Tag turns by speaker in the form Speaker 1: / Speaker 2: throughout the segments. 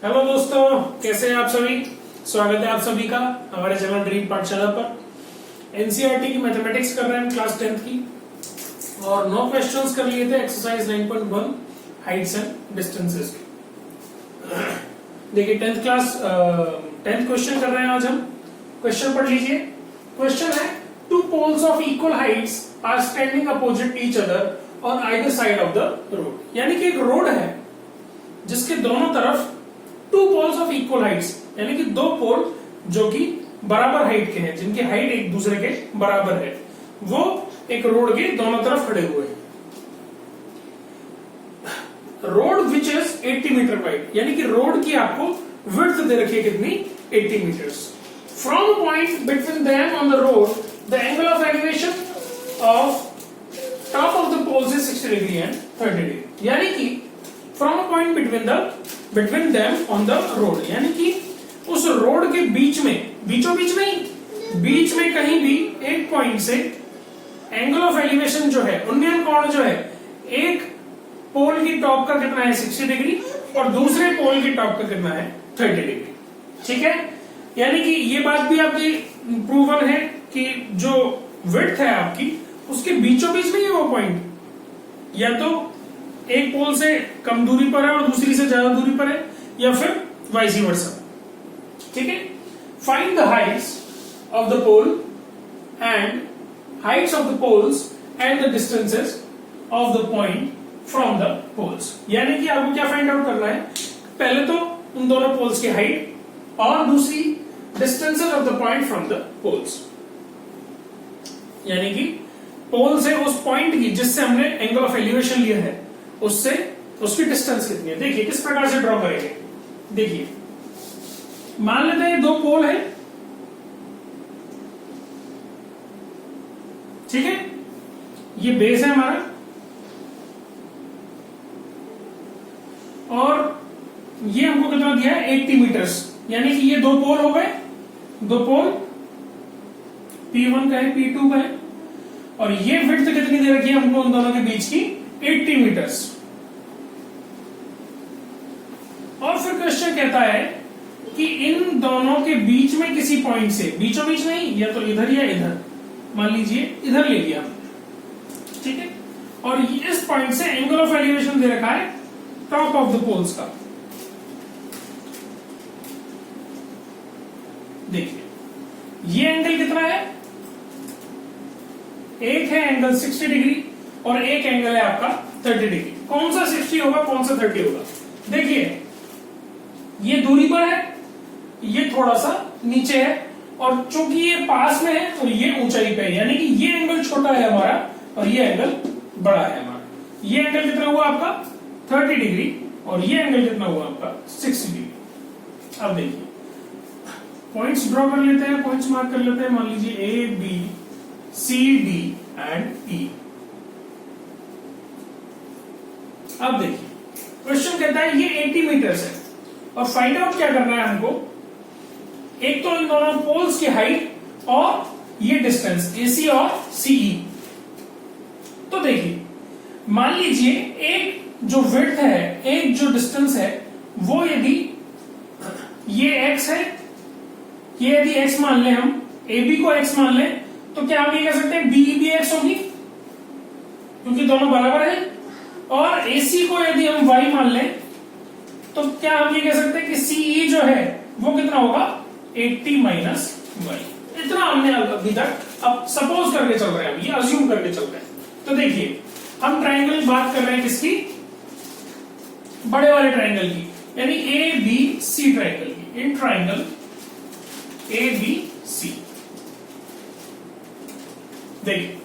Speaker 1: Hello दोस्तों, कैसे हैं आप सभी। स्वागत है आप सभी का हमारे चैनल ड्रीम पाठशाला पर। एनसीईआरटी की मैथमेटिक्स कर रहे हैं क्लास 10th की और 9 क्वेश्चंस कर लिए थे एक्सरसाइज 9.1 हाइट्स एंड डिस्टेंसेस के। देखिए 10th क्वेश्चन कर रहे हैं आज हम। क्वेश्चन पढ़ लीजिए। क्वेश्चन है two poles of equal heights are standing opposite each other on either side of the road. यानी कि एक रोड है जिसके दोनों तरफ two poles of equal heights, यानी कि दो पोल जो कि बराबर हाइट के हैं, जिनकी हाइट एक दूसरे के बराबर है, वो एक रोड के दोनों तरफ खड़े हुए हैं। Road which is 80 meter wide, यानी कि रोड की आपको विड्थ दे रखी है कितनी, 80 meters. From point between them on the road the angle of elevation of top of the poles is 60 degree and 30 degree. यानी कि from a point between them on the road, यानी कि उस रोड के बीच में, बीचों बीच नहीं, बीच में कहीं भी एक पॉइंट से एंगल ऑफ एलिवेशन जो है, उन्नयन कोण जो है, एक पोल की टॉप का कितना है 60 डिग्री और दूसरे पोल की टॉप का कितना है 30 डिग्री। ठीक है, यानी कि ये बात भी आपकी प्रूवन है कि जो विड्थ है आपकी उसके बीचों बीच में ही वो पॉइंट या तो एक पोल से कम दूरी पर है और दूसरी से ज्यादा दूरी पर है, या फिर वाइस वर्सा। ठीक है, find the heights of the pole and heights of the poles and the distances of the point from the poles. यानी कि आपको क्या फाइंड आउट करना है, पहले तो उन दोनों पोल्स की हाइट और दूसरी distances of the point from the poles. यानी कि पोल से उस पॉइंट की जिससे हमने एंगल ऑफ एलिवेशन लिया है उससे उसकी डिस्टेंस कितनी है। देखिए किस प्रकार से ड्रॉ करेंगे। देखिए मान लेते हैं दो पोल है, ठीक है, ये बेस है हमारा और ये हमको कितना दिया है 80 मीटर्स। यानी कि ये दो पोल हो गए, दो पोल P1 का है, P2 का है, और ये विड्थ कितनी दे रखी है हमको उन दोनों के बीच की 80 मीटर्स। और फिर क्वेश्चन कहता है कि इन दोनों के बीच में किसी पॉइंट से, बीचों बीच नहीं, या तो इधर या इधर, मान लीजिए इधर ले लिया, ठीक है, और इस पॉइंट से एंगल ऑफ एलिवेशन दे रखा है टॉप ऑफ द पोल्स का। देखिए ये एंगल कितना है, एक है एंगल 60 डिग्री और एक एंगल है आपका 30 डिग्री। कौन सा 60 होगा, कौन सा 30 होगा। देखिए ये दूरी पर है, ये थोड़ा सा नीचे है, और चूंकि ये पास में है तो ये ऊंचाई पे है, यानी कि ये एंगल छोटा है हमारा और ये एंगल बड़ा है हमारा। ये एंगल कितना हुआ आपका 30 डिग्री और ये एंगल कितना हुआ आपका 60 डिग्री। अब देखिए पॉइंट्स ड्रॉ कर लेते हैं, पॉइंट्स मार्क कर लेते हैं। मान लीजिए A B C D and E. अब देखिए क्वेश्चन कहता है ये 80 मीटर्स है और फाइंड आउट क्या करना है हमको, एक तो इन दोनों पोल्स की हाइट और ये डिस्टेंस AC और CE। तो देखिए मान लीजिए एक जो विड्थ है, एक जो डिस्टेंस है, वो यदि ये x है, ये यदि x मान ले, हम AB को x मान ले, तो क्या हम ये कह सकते हैं BE भी x होगी क्योंकि दोनों बराबर है। और AC को यदि हम y मान लें तो क्या हम ये कह सकते हैं कि CE जो है वो कितना होगा 80 माइनस y। इतना हमने अभी तक अब सपोज करके चल रहे हैं, अब ये अज्यूम करके चल रहे हैं। तो देखिए हम ट्रायंगल बात कर रहे हैं किसकी, बड़े वाले ट्रायंगल की, यानी ABC ट्रायंगल की। इन ट्रायंगल ABC देखिए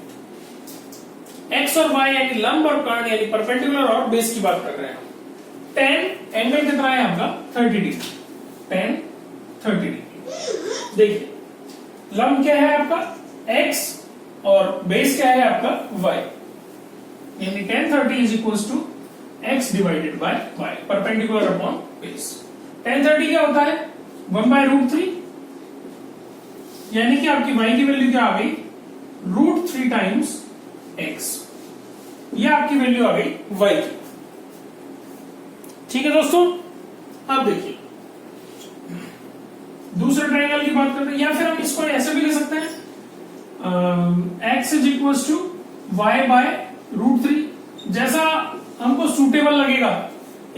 Speaker 1: x और y यानी लंब और कर्ण यानी परपेंडिकुलर और बेस की बात कर रहे हैं। tan एंगल कितना है आपका 30 डिग्री, tan 30 डिग्री। देखिए लंब क्या है आपका x और बेस क्या है आपका y, यानी tan 30 is equals to x divided by y, perpendicular upon base. tan 30 क्या होता है 1/√3, यानी कि आपकी y की वैल्यू क्या आ गई √3 टाइम्स x। ये आपकी वैल्यू आ गई y की। ठीक है दोस्तों, अब देखिए दूसरे ट्राइंगल की बात करते हैं, या फिर हम इसको ऐसे भी ले सकते हैं, x is equal to Y by root three. जैसा हमको सूटेबल लगेगा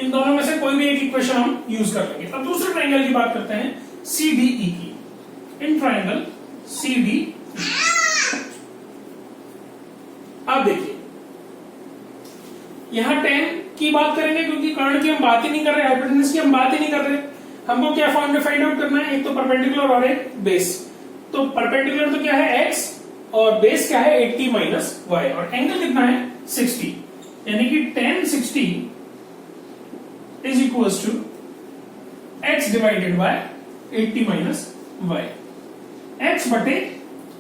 Speaker 1: इन दोनों में से कोई भी एक इक्वेशन हम यूज कर लेंगे। अब दूसरे ट्राइंगल की बात करते हैं, सी डी ई की। इन ट्राइंगल सी डी, अब देखिए यहां 10 की बात करेंगे क्योंकि कर्ण की हम बात ही नहीं कर रहे, हाइपोटेन्यूज की हम बात ही नहीं कर रहे। हमको क्या फाइंड आउट करना है, एक तो परपेंडिकुलर और एक बेस। तो परपेंडिकुलर तो क्या है x और बेस क्या है 80 माइनस वाई, और एंगल कितना है 60, यानी कि tan 60 is equal to x divided by 80 minus Y, x बटे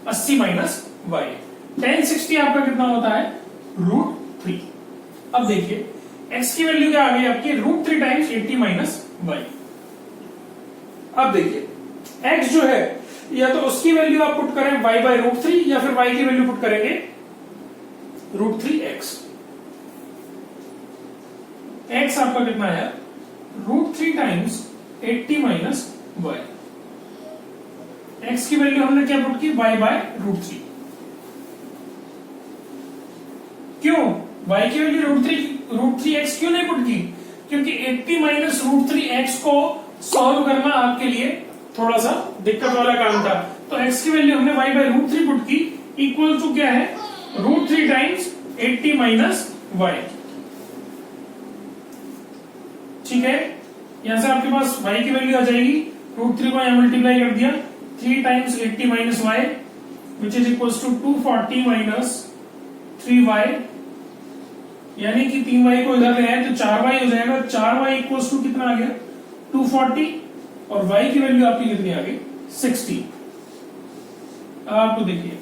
Speaker 1: 80 माइनस वाई। tan 60 आपका कितना होता है √3। अब देखिए x की वैल्यू क्या आ गई आपकी √3 टाइम्स 80 माइनस वाई। अब देखिए x जो है या तो उसकी वैल्यू आप पुट करें y बाय √3 या फिर y की वैल्यू पुट करेंगे √3x। x आपका कितना है √3 टाइम्स 80 माइनस वाई। x की वैल्यू हमने क्या पुट की y बाय √3। क्यों y की वैल्यू √3x क्यों नहीं पुट की, क्योंकि 80 माइनस √3x को सॉल्व करना आपके लिए थोड़ा सा दिक्कत वाला काम था। तो x की वैल्यू हमने y बाय √3 पुट की, इक्वल टू क्या है √3 टाइम्स 80 माइनस y। ठीक है, यहां से आपके पास y की वैल्यू आ जाएगी, √3 को यहां मल्टीप्लाई कर दिया, 3 times 80 minus y which is equal to 240 minus 3y, यानी कि 3y को इधर ले आए तो 4y हो जाएगा। 4y इक्वल टू कितना आ गया 240, और y की वैल्यू आपकी कितनी आ गई 60। अब आपको देखिए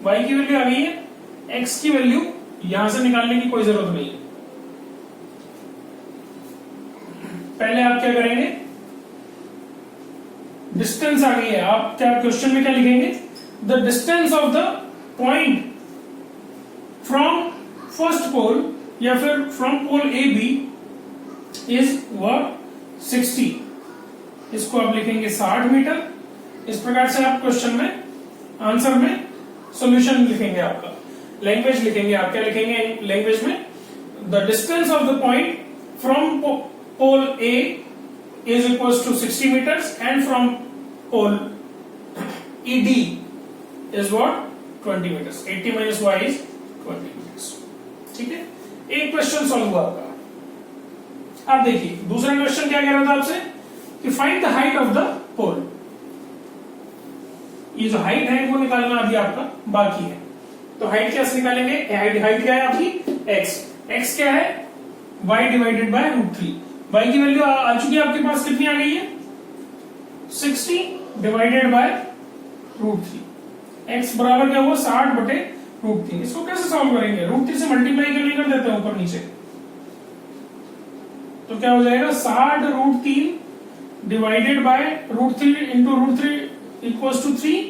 Speaker 1: y की वैल्यू आ गई है, x की वैल्यू यहां से निकालने की कोई जरूरत नहीं है। पहले आप क्या करेंगे, डिस्टेंस आ गई है, आप क्या क्वेश्चन में क्या लिखेंगे, the distance of the point from first pole या फिर from pole A B is what 60। इसको आप लिखेंगे 60 मीटर। इस प्रकार से आप क्वेश्चन में आंसर में सॉल्यूशन लिखेंगे, आपका लैंग्वेज लिखेंगे। आप क्या लिखेंगे लैंग्वेज में, the distance of the point from pole A is equal to 60 meters and from pole E D is what 20 meters. 80 minus Y is 20 meters. ठीक है, एक क्वेश्चन सॉल्व हुआ आपका। अब देखिए दूसरा क्वेश्चन क्या कह रहा था आपसे कि find the height of the pole. ये जो हाइट है वो निकालना अभी आपका बाकी है। तो हाइट कैसे निकालेंगे, हाइट क्या है आपकी x क्या है y डिवाइडेड बाय √3। y की वैल्यू आ चुकी है आपके पास, कितनी आ गई है 60 डिवाइडेड बाय √3। x बराबर क्या हुआ 60 बटे √3। इसको कैसे सॉल्व करेंगे, √3 से मल्टीप्लाई क्यों नहीं कर देते ऊपर नीचे, तो क्या हो जाएगा 60 √3 divided by √3 into √3 equals to 3,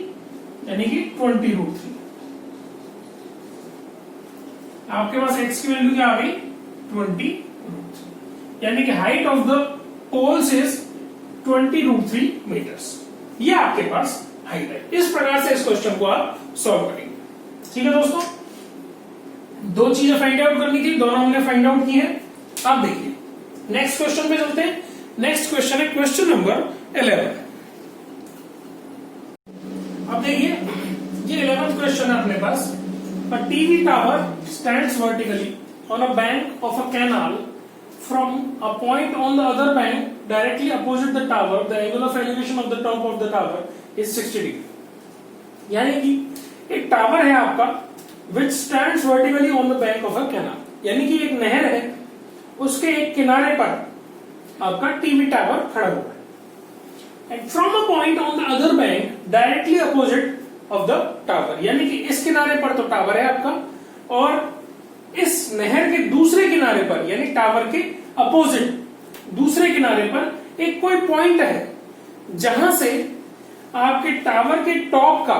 Speaker 1: यानी कि 20 √3। आपके पास x की वैल्यू क्या आ गई 20 √3, यानी कि height of the poles is 20 √3 meters. ये आपके पास हाइट है। इस प्रकार से इस क्वेश्चन को आप सॉल्व करेंगे। ठीक है दोस्तों, दो चीजें फाइंड आउट करनी थी, दोनों हमने फाइंड आउट की है। अब देखिए नेक्स्ट क्वेश्चन पे चलते हैं। नेक्स्ट क्वेश्चन है क्वेश्चन नंबर 11। अब देखिए ये 11th क्वेश्चन है अपने पास। A TV tower stands vertically on a bank of a canal from a point on the other bank directly opposite the tower. The angle of elevation of the top of the tower is 60 degree। यानी कि एक tower है आपका which stands vertically on the bank of a canal, यानी कि एक नहर है उसके एक किनारे पर आपका टीवी टावर खड़ा हुआ है। And from a point on the other bank directly opposite of the tower, यानी कि इस किनारे पर तो टावर है आपका, और इस नहर के दूसरे किनारे पर यानी टावर के अपोजिट दूसरे किनारे पर एक कोई पॉइंट है जहां से आपके टावर के टॉप का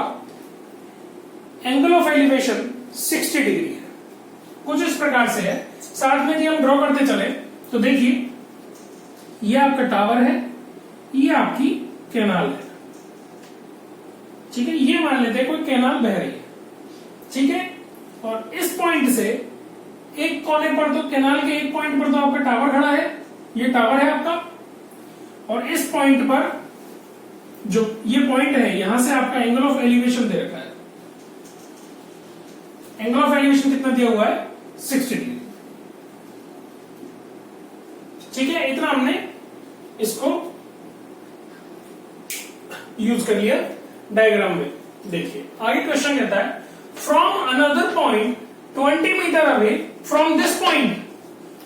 Speaker 1: एंगल ऑफ एलिवेशन 60 डिग्री है। कुछ इस प्रकार से है, साथ में हम ड्रॉ करते चले तो देखिए ये आपका टावर है, ये आपकी कैनाल है। ठीक है, ये मान लेते हैं कोई कैनाल बह रही है, ठीक है, और इस पॉइंट से एक कोने पर तो कैनाल के एक पॉइंट पर तो आपका टावर खड़ा है, ये टावर है आपका, और इस पॉइंट पर जो ये पॉइंट है यहां से आपका एंगल ऑफ एलिवेशन दे रखा है। एंगल ऑफ एलिवेशन कितना दिया हुआ है? 60 डिग्री। ठीक है, इतना हमने इसको यूज कर लिया डायग्राम में। देखिए आगे क्वेश्चन कहता है from another point 20 meter away from this point,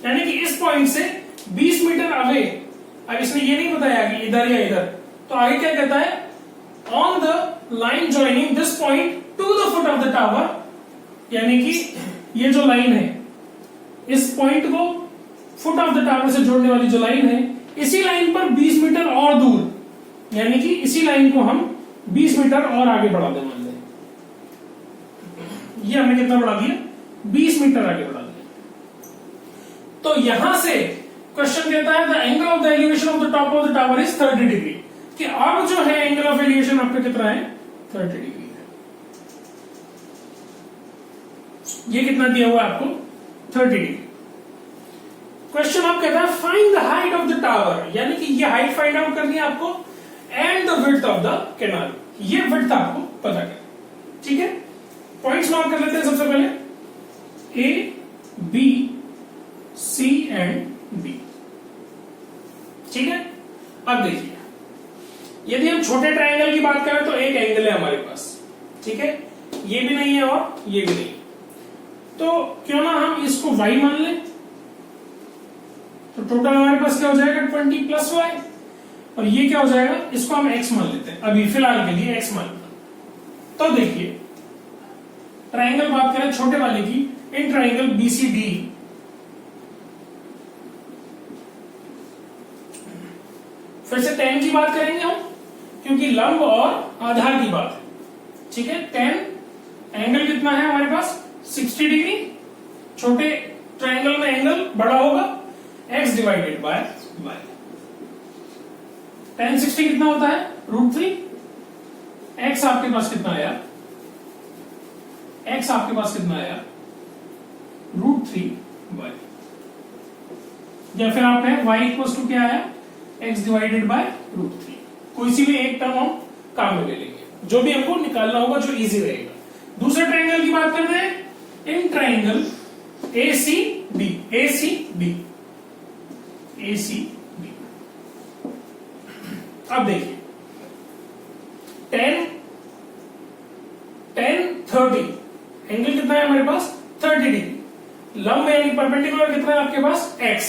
Speaker 1: यानी कि इस पॉइंट से 20 मीटर अवे। अब इसने ये नहीं बताया कि इधर या इधर, तो आगे क्या कहता है? On the line joining this point two the foot of the tower, यानी कि ये जो लाइन है इस पॉइंट को फुट ऑफ द टावर से जोड़ने वाली जो लाइन है, इसी लाइन पर 20 मीटर और दूर, यानी कि इसी लाइन को हम 20 मीटर और आगे बढ़ा दें। मान लें ये हमने कितना बढ़ा दिया? 20 मीटर आगे बढ़ा दिया। तो यहां से क्वेश्चन कहता है the angle of the elevation of the top of the tower is 30 degree, कि अब जो है एंगल ऑफ एलिवेशन आपका कितना है? 30 डिग्री है। ये कितना दिया हुआ है आपको? 30 डिग्री। क्वेश्चन आप कहता है find the height of the tower, यानी कि ये हाइट फाइंड आउट करनी है आपको, and the width of the canal, ये विड्थ आपको पता करना। ठीक है, पॉइंट्स मार्क कर लेते हैं सबसे पहले ए, बी, सी एंड डी। ठीक है, अब देखिए यदि हम छोटे ट्रायंगल की बात करें तो एक एंगल है हमारे पास, ठीक है, ये भी नहीं है और ये भी नहीं, तो क्यों ना हम इसको y मान लें, तो टोटल हमारे पास क्या हो जाएगा? 20 प्लस y, और ये क्या हो जाएगा? इसको हम x मान लेते हैं अभी फिलहाल के लिए, x मान लेते हैं। तो देखिए ट्रायंगल बात करें छोटे वाले की, इन ट्रायंगल BCD, फिर से tan की बात करेंगे हम, क्योंकि लंब और आधार की बात है। ठीक है, tan एंगल कितना है हमारे पास? 60 डिग्री। छोटे ट्रायंगल में एंगल बड़ा होगा, x divided by y। tan 60 कितना होता है? √3। x आपके पास कितना आया? x आपके पास कितना आया? √3y। या फिर आप है y इक्वल टू क्या आया? x divided by √3। कोई सी भी एक टर्म हम काम में ले लेंगे, जो भी हमको निकालना होगा जो इजी रहेगा। दूसरे ट्रायंगल की बात करते हैं, in triangle ACD, ACD, ACD। अब देखिए tan 30 एंगल कितना है हमारे पास? 30 डिग्री। लंब यानी परपेंडिकुलर कितना है आपके पास? x,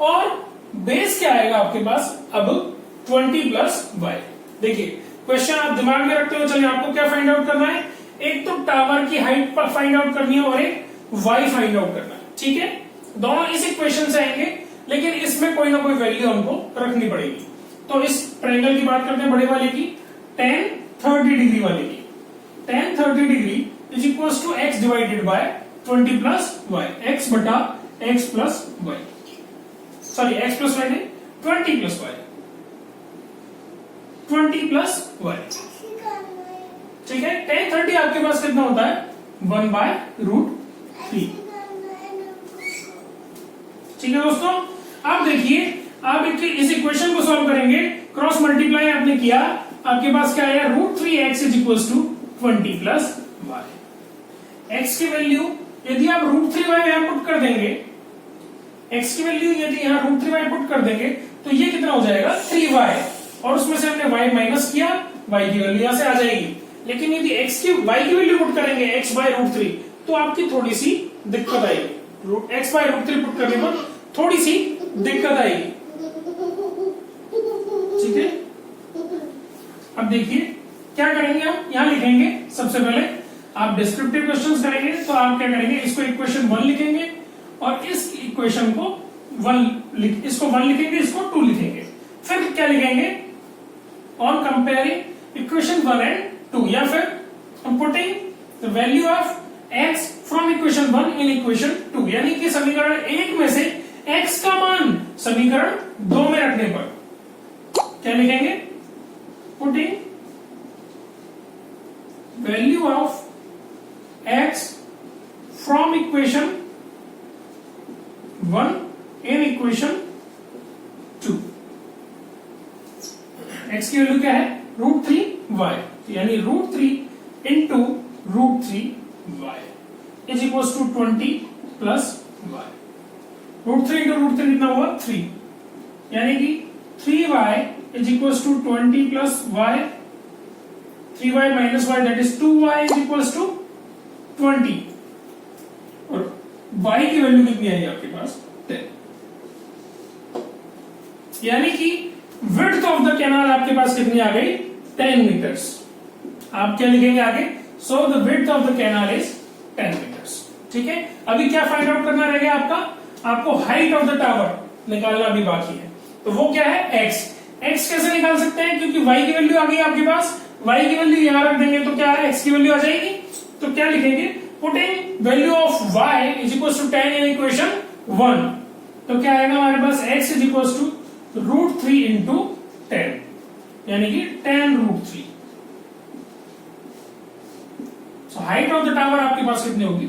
Speaker 1: और बेस क्या आएगा आपके पास? अब 20 प्लस y। देखिए क्वेश्चन आप दिमाग में रखते हो, चलिए आपको क्या फाइंड आउट करना है? एक तो टावर की हाइट पर फाइंड आउट करनी है और एक y फाइंड आउट करना है। ठीक है, दोनों इस इक्वेशन से आएंगे, लेकिन इसमें कोई ना कोई वैल्यू हमको रखनी पड़ेगी। तो इस ट्रायंगल की बात करते हैं बड़े वाले की, tan 30 डिग्री वाले की। tan 30 degree is equal to x divided by 20 plus y, x बटा x plus y, sorry x plus y नहीं, 20 प्लस y, 20 प्लस y। ठीक है, tan 30 आपके पास कितना होता है? 1/√3। ठीक है दोस्तों, अब देखिए आप इस इक्वेशन को सॉल्व करेंगे, क्रॉस मल्टीप्लाई आपने किया, आपके पास क्या आया? √3x is equal to 20 plus y। x की वैल्यू यदि आप √3y यहां पुट कर देंगे, x की वैल्यू यदि यहां √3y पुट कर देंगे तो ये कितना हो जाएगा? 3y, और उसमें से हमने y माइनस किया, y की वैल्यू यहां से आ जाएगी। लेकिन यदि x की y की वैल्यू पुट करेंगे x/√3 तो आपकी थोड़ी सी दिक्कत आएगी। x/√3 पुट करने पर थोड़ी सी दिक्कत आएगी। ठीक है, अब देखिए क्या करेंगे हम, यहां लिखेंगे सबसे पहले आप डिस्क्रिप्टिव क्वेश्चंस करेंगे, तो आप क्या करेंगे? इसको इक्वेशन 1 लिखेंगे, और इस इक्वेशन को इसको 1 लिखेंगे, इसको 2 लिखेंगे। फिर क्या लिखेंगे? ऑन कंपेयरिंग इक्वेशन 1 एंड 2, या फिर putting the value of x फ्रॉम इक्वेशन 1 इन इक्वेशन 2, यानी कि समीकरण 1 में से x का मान समीकरण 2 में रखने पर क्या लिखेंगे? पुटिंग वैल्यू ऑफ x फ्रॉम इक्वेशन 1 इन इक्वेशन 2। x की वैल्यू क्या है? √3y, यानी √3 into √3y is equal to 20 plus y। √3 into √3 कितना हुआ? 3, यानी कि 3y is equal to 20 plus y, 3y minus y that is 2y is equal to 20, और y की वैल्यू कितनी आई आपके पास? 10, यानी कि विड्थ ऑफ द कैनाल आपके पास कितनी आ गई? 10 मीटर्स। आप क्या लिखेंगे आगे? So the width of the canal is 10 meters. ठीक है, अभी क्या फाइंड आउट करना रह गया आपका? आपको हाइट ऑफ द टावर निकालना अभी बाकी है, तो वो क्या है? x। x कैसे निकाल सकते हैं? क्योंकि y की वैल्यू आ गई आपके पास, y की वैल्यू यहां रख देंगे तो क्या है? x की वैल्यू आ जाएगी। तो क्या लिखेंगे? Putting value of y is equal to 10 in equation 1, तो क्या आएगा हमारे पास? x is equal to √3 into 10, यानी कि 10√3। So height of the tower आपके पास कितनी होगी?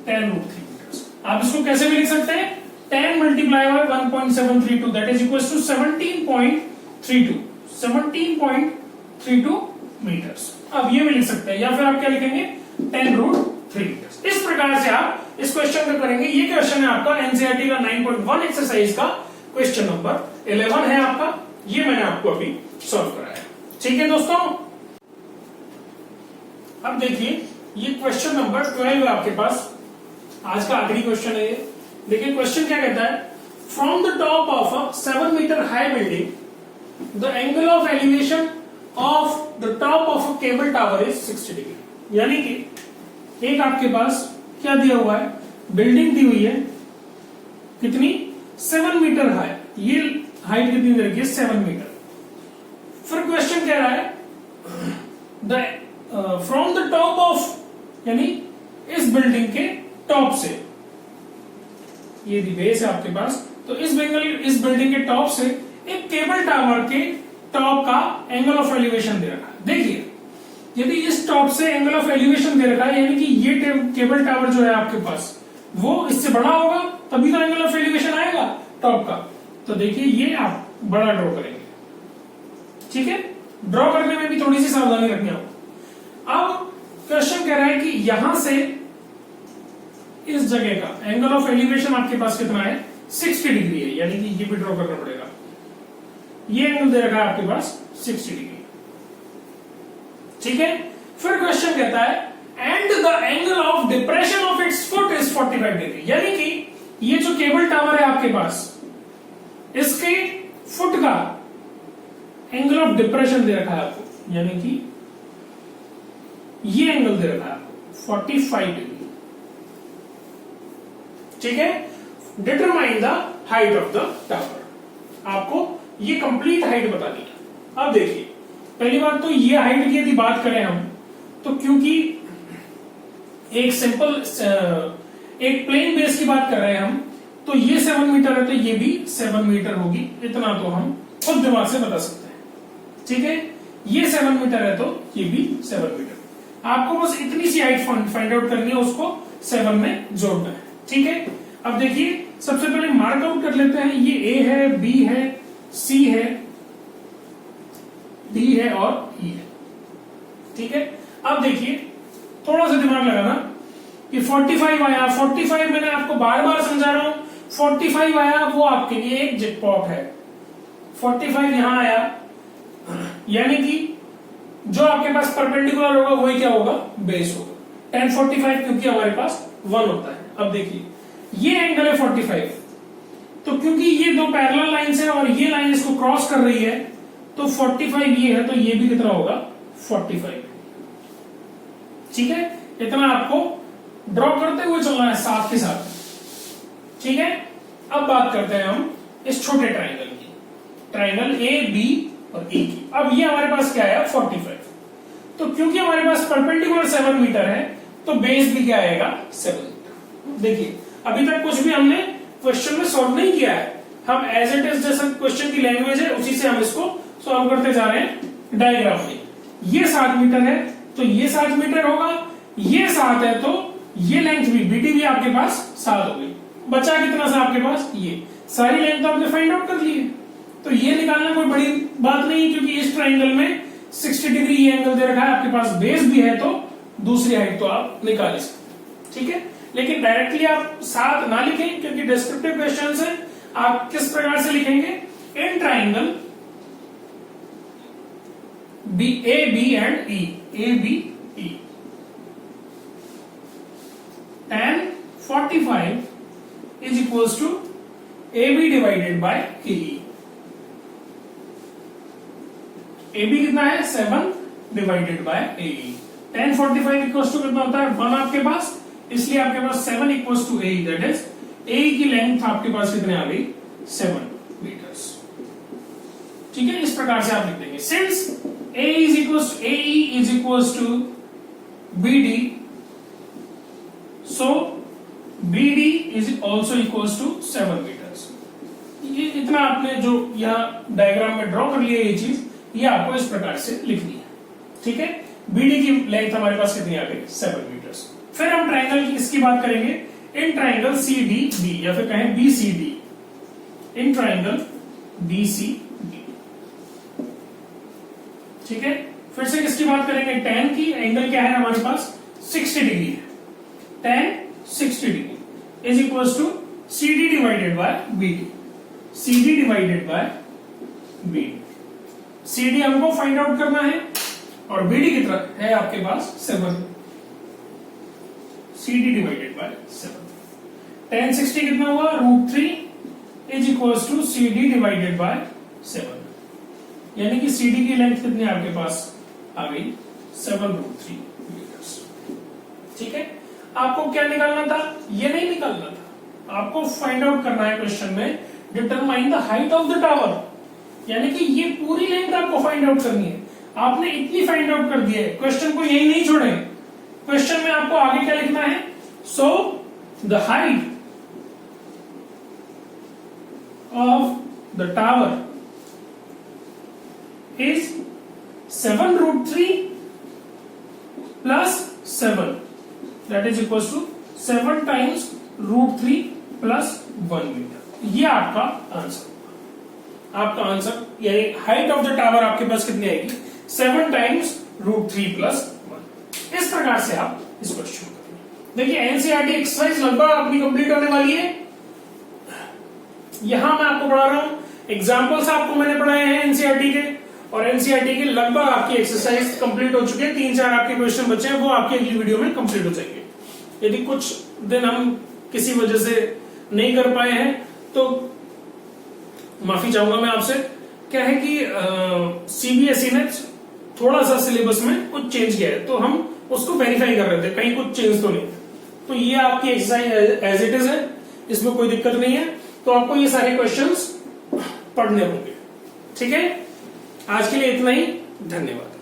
Speaker 1: 10√3 मीटर्स। आप इसको कैसे भी लिख सकते हैं? 10 multiply by 1.732 that is equal to 17.32 meters. अब ये भी लिख सकते हैं, या फिर आप क्या लिखेंगे? 10√3 मीटर्स। इस प्रकार से आप इस क्वेश्चन को करेंगे। ये क्वेश्चन है आपका एनसीईआरटी का 9.1 एक्सरसाइज का क्वेश्चन नंबर 11 है आपका, ये मैंने आपको अभी सॉल्व कराया। ठीक है दोस्तों, अब देखिए ये क्वेश्चन नंबर 12 है आपके पास, आज का आखिरी क्वेश्चन है ये। देखिए क्वेश्चन क्या कहता है? From the top of a 7 meter high building the angle of elevation of the top of a cable tower is 60 degree. यानी कि एक आपके पास क्या दिया हुआ है? बिल्डिंग दी हुई है, कितनी? 7 मीटर हाई। ये हाइट कितनी दे रखी है? 7 मीटर। फिर क्वेश्चन कह रहा है फ्रॉम द टॉप ऑफ, यानी इस बिल्डिंग के टॉप से, ये बेस है आपके पास, तो इस बिल्डिंग के टॉप से एक केबल टावर के टॉप का एंगल ऑफ एलिवेशन दे रखा है। देखिए यदि इस टॉप से एंगल ऑफ एलिवेशन दे रखा है, यानी कि ये केबल टावर जो है आपके पास वो इससे बड़ा होगा, तभी तो एंगल ऑफ एलिवेशन आएगा टॉप का। तो देखिए ये आप बड़ा ड्रॉ करेंगे। ठीक है, ड्रॉ करने में भी थोड़ी सी सावधानी रखनी होगी। अब क्वेश्चन कह रहा है कि यहां से इस जगह का एंगल ऑफ एलिवेशन आपके पास कितना है? 60 डिग्री है, यानी कि ये भी ड्रॉ करना पड़ेगा। ये एंगल दे रखा है आपके पास 60 डिग्री। ठीक है, फिर क्वेश्चन कहता है and the angle of depression of its foot is 45 degree. यानी कि ये जो केबल टावर है आपके पास, इसके फुट का एंगल ऑफ डिप्रेशन दे रखा है आपको, यानी कि ये एंगल दे रखा है आपको 45 डिग्री। ठीक है, determine the height of the tower. आपको ये कंप्लीट हाइट बतानी है। अब देखिए पहली बात तो ये हाइट की यदि बात करें हम, तो क्योंकि एक सिंपल एक प्लेन बेस की बात कर रहे हैं हम, तो ये 7 मीटर है तो ये भी 7 मीटर होगी। इतना तो हम खुद दिमाग से बता सकते हैं। ठीक है, ये 7 मीटर है तो ये भी 7 मीटर। आपको बस इतनी सी हाइट फाइंड आउट करनी है, उसको 7 में जोड़ना है। ठीक है, अब देखिए सबसे पहले मार्क आउट कर लेते हैं। ये ए है, बी है, सी है, डी है और ई है। ठीक है, अब देखिए थोड़ा सा दिमाग लगाना कि 45 आया। 45 मैंने आपको बार बार समझा रहा हूं, 45 आया वो आपके लिए एक जैकपॉट है। 45 यहां आया, यानी कि जो आपके पास परपेंडिकुलर होगा वही क्या होगा? बेस होगा। 10 45 क्योंकि हमारे पास 1 होता है। अब देखिए ये एंगल है 45, तो क्योंकि ये दो पैरेलल लाइंस है और ये लाइन इसको क्रॉस कर रही है, तो 45 ये है तो ये भी कितना होगा? 45। ठीक है, इतना आपको ड्रॉ करते हुए चलना है साथ के साथ। ठीक है, अब बात करते हैं हम इस छोटे ट्राइंगल की, ट्राइंगल ए बी और ए की। अब ये हमारे पास क्या है? 45। तो क्योंकि हमारे पास परपेंडिकुलर 7 मीटर है तो बेस भी क्या आएगा? 7 मीटर। देखिए अभी तक कुछ भी हमने क्वेश्चन में सॉल्व नहीं किया है, हम एज इट इज जैसा क्वेश्चन की लैंग्वेज है उसी से हम इसको सॉल्व करते जा रहे हैं डायग्राम में। ये 7 मीटर है तो ये 7 मीटर होगा, ये 7 है तो ये लेंथ भी BD भी आपके पास 7 हो गई। बचा कितना सा आपके पास, ये सारी लेंथ तो आपने फाइंड आउट कर ली है। तो ये निकालना कोई बड़ी बात नहीं, क्योंकि इस ट्राइंगल में 60 डिग्री ये एंगल दे रखा है, आपके पास बेस भी है तो दूसरी हाइट तो आप निकाल ही सकते, ठीक है। लेकिन डायरेक्टली आप 7 ना लिखें, क्योंकि डिस्क्रिप्टिव क्वेश्चन है। आप किस प्रकार से लिखेंगे, in triangle AB and E, ABE, tan 45 is equals to AB divided by AE। AB कितना है, 7 divided by AE। tan 45 equals to कितना होता है, 1 आपके पास, इसलिए आपके पास 7 equals to AE, that is AE की लेंथ आपके पास कितने आ गई, 7 मीटर्स, ठीक है। इस प्रकार से आप लिख देंगे, since AE is equals to BD, so BD is also equals to 7 meters. ये इतना आपने जो यहाँ डायग्राम में ड्रॉ कर लिया ये चीज, ये आपको इस प्रकार से लिखनी है, ठीक है। BD की लेंथ हमारे पास कितनी आ गई, 7 मीटर्स। फिर हम ट्राइंगल की इसकी बात करेंगे, इन ट्राइंगल CDB, या फिर कहें BCD, इन ट्राइंगल BCD, ठीक है। फिर से किसकी बात करेंगे, tan की। एंगल क्या है हमारे पास, 60 डिग्री है, tan 60 degree is equals to CD divided by BD, CD divided by BD। CD हमको फाइंड आउट करना है और BD कितना है आपके पास, 7, CD डिवाइडेड बाय 7। tan 60 कितना हुआ, √3 is equals to CD divided by 7, यानी कि CD की लेंथ कितनी आपके पास आ गई, 7√3 मीटर्स, ठीक है। आपको क्या निकालना था, ये नहीं निकालना था, आपको फाइंड आउट करना है क्वेश्चन में, determine the height of the tower, यानी कि ये पूरी लेंथ आपको फाइंड आउट करनी है। आपने इतनी फाइंड आउट कर दी है, क्वेश्चन को यही नहीं छोड़े, क्वेश्चन में आपको आगे क्या लिखना है, so the height of the tower is 7√3 plus 7, that is equals to 7 times √3 plus 1 metre. ये आपका आंसर, आपका आंसर, यानी हाइट ऑफ द टावर आपके पास कितनी आएगी, 7 टाइम्स √3 plus 1। इस प्रकार से आप इस क्वेश्चन को देखिए। एनसीईआरटी एक्सरसाइज लगभग अपनी कंप्लीट होने वाली है। यहां मैं आपको पढ़ा रहा हूं, एग्जाम्पल्स आपको मैंने पढ़ाए हैं एनसीईआरटी के, और एनसीईआरटी के लगभग आपकी एक्सरसाइज कंप्लीट हो चुकी है। 3-4 आपके क्वेश्चन बचे हैं, वो आपकी अगली वीडियो में कंप्लीट हो जाएंगे। यदि कुछ दिन हम किसी वजह से नहीं कर पाए हैं तो माफी चाहूंगा मैं आपसे। क्या है कि सीबीएसई ने थोड़ा सा सिलेबस में कुछ चेंज किया है, तो हम उसको वेरीफाई कर रहे थे कहीं कुछ चेंज तो नहीं। तो ये आपकी एक्सरसाइज एज इट इज है, इसमें कोई दिक्कत नहीं है। तो आपको ये सारे क्वेश्चंस पढ़ने होंगे, ठीक है। आज के लिए इतना ही, धन्यवाद।